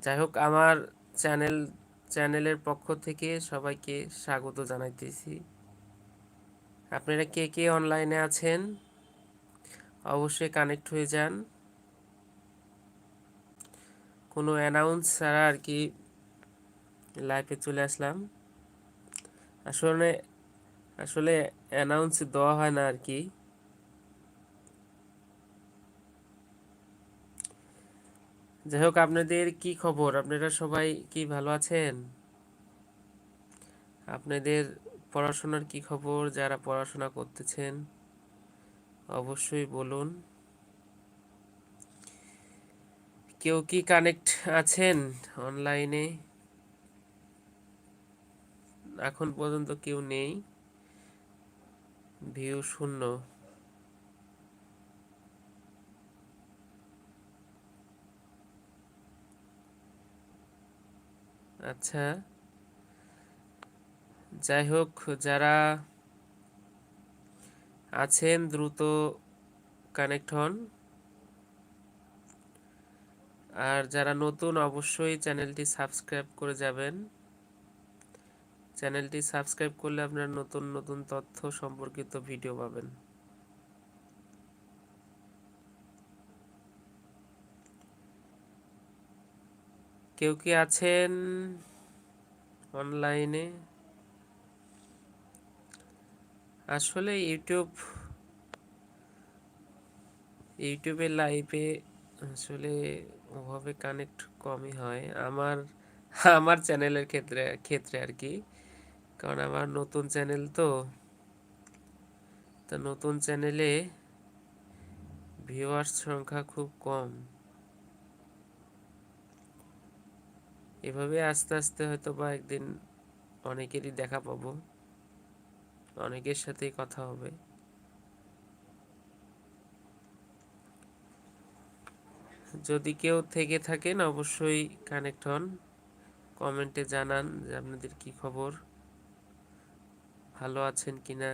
যাই হোক, আমার চ্যানেলের পক্ষ থেকে সবাইকে স্বাগত জানাইতেছি। আপনারা কে কে অনলাইনে আছেন অবশ্যই কানেক্ট হয়ে যান। কোনো অ্যানাউন্স ছাড়া আর কি লাইভে চলে আসলাম। আসলে আসলে অ্যানাউন্স দেওয়া হয় না আর কি। যাই হোক, আপনাদের কি খবর? আপনারা সবাই কি ভালো আছেন? আপনাদের পড়াশোনার কি খবর? যারা পড়াশোনা করতেছেন অবশ্যই বলুন। কেউ কি কানেক্ট আছেন অনলাইনে? এখন পর্যন্ত কেউ নেই, ভিউ শূন্য। আচ্ছা, যাই হোক, যারা আছেন দ্রুত কানেক্ট হন। আর যারা নতুন অবশ্যই চ্যানেলটি সাবস্ক্রাইব করে যাবেন। চ্যানেলটি সাবস্ক্রাইব করলে আপনারা নতুন নতুন তথ্য সম্পর্কিত ভিডিও পাবেন। কেউ কি আছেন অনলাইনে? আসলে ইউটিউবে লাইভে আসলে ওভাবে কানেক্ট কমই হয় আমার আমার চ্যানেলের ক্ষেত্রে ক্ষেত্রে আর কি। কারণ আমার নতুন চ্যানেল, তো নতুন চ্যানেলে ভিউয়ার্স সংখ্যা খুব কম। এভাবে আস্তে আস্তে হয়তো বা একদিন অনেকেরই দেখা পাবো, অনেকের সাথেই কথা হবে। যদি কেউ থেকে থাকেন অবশ্যই কানেক্ট হন, কমেন্টে জানান যে আপনাদের কি খবর, ভালো আছেন কিনা।